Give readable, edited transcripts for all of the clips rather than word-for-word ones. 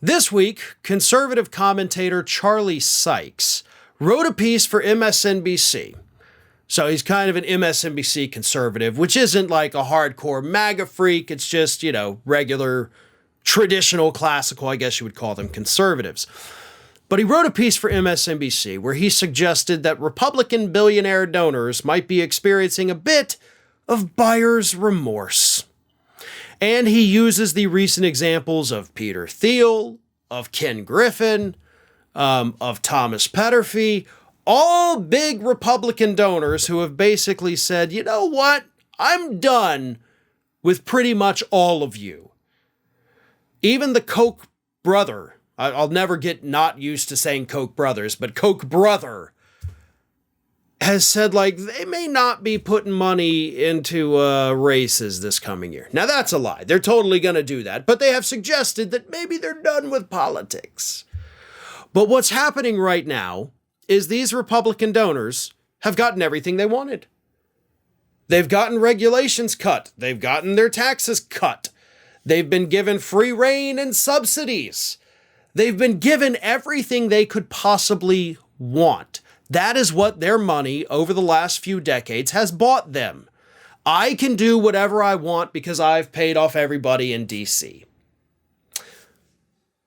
This week, conservative commentator Charlie Sykes wrote a piece for MSNBC. So he's kind of an MSNBC conservative, which isn't like a hardcore MAGA freak. It's just, regular, traditional, classical, I guess you would call them conservatives. But he wrote a piece for MSNBC where he suggested that Republican billionaire donors might be experiencing a bit of buyer's remorse. And he uses the recent examples of Peter Thiel, of Ken Griffin, of Thomas Peterffy, all big Republican donors who have basically said, you know what, I'm done with pretty much all of you. Even the Koch brother, I'll never get not used to saying Koch brothers, but Koch brother has said, they may not be putting money into races this coming year. Now, that's a lie. They're totally going to do that. But they have suggested that maybe they're done with politics. But what's happening right now is these Republican donors have gotten everything they wanted. They've gotten regulations cut. They've gotten their taxes cut. They've been given free rein and subsidies. They've been given everything they could possibly want. That is what their money over the last few decades has bought them. I can do whatever I want because I've paid off everybody in DC.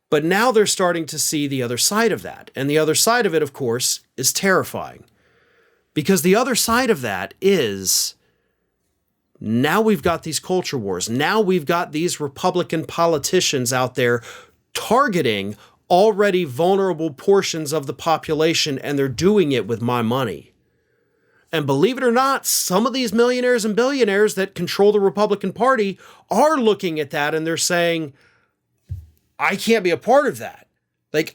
But now they're starting to see the other side of that. And the other side of it, of course, is terrifying. Because the other side of that is now we've got these culture wars. Now we've got these Republican politicians out there targeting already vulnerable portions of the population, and they're doing it with my money. And believe it or not, some of these millionaires and billionaires that control the Republican Party are looking at that and they're saying, I can't be a part of that.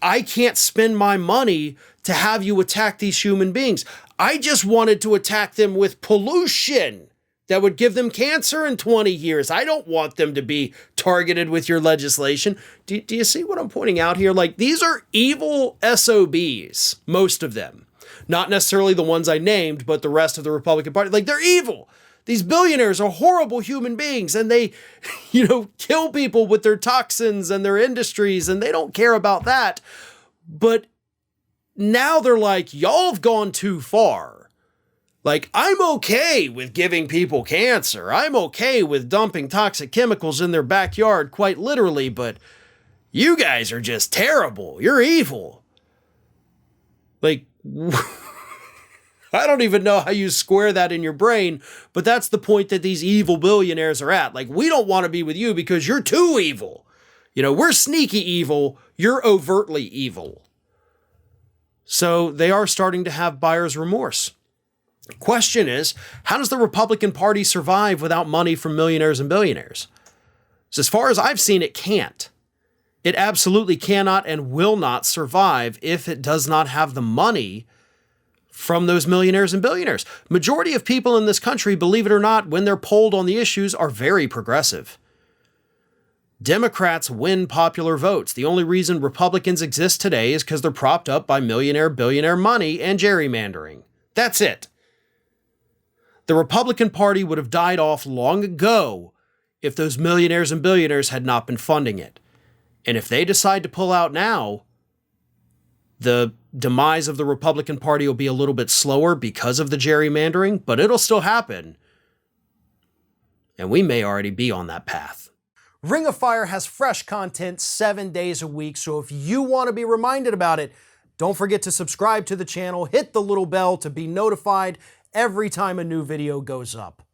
I can't spend my money to have you attack these human beings. I just wanted to attack them with pollution that would give them cancer in 20 years. I don't want them to be targeted with your legislation. Do you see what I'm pointing out here? These are evil SOBs, most of them. Not necessarily the ones I named, but the rest of the Republican Party. They're evil. These billionaires are horrible human beings, and they, kill people with their toxins and their industries, and they don't care about that. But now they're like, y'all have gone too far. I'm okay with giving people cancer. I'm okay with dumping toxic chemicals in their backyard, quite literally, but you guys are just terrible. You're evil. I don't even know how you square that in your brain, but that's the point that these evil billionaires are at. We don't want to be with you because you're too evil. We're sneaky evil. You're overtly evil. So they are starting to have buyer's remorse. Question is, how does the Republican Party survive without money from millionaires and billionaires? So as far as I've seen, it can't. It absolutely cannot and will not survive if it does not have the money from those millionaires and billionaires. Majority of people in this country, believe it or not, when they're polled on the issues, are very progressive. Democrats win popular votes. The only reason Republicans exist today is because they're propped up by millionaire, billionaire money and gerrymandering. That's it. The Republican Party would have died off long ago if those millionaires and billionaires had not been funding it. And if they decide to pull out now, the demise of the Republican Party will be a little bit slower because of the gerrymandering, but it'll still happen. And we may already be on that path. Ring of Fire has fresh content 7 days a week, so if you want to be reminded about it, don't forget to subscribe to the channel, hit the little bell to be notified every time a new video goes up.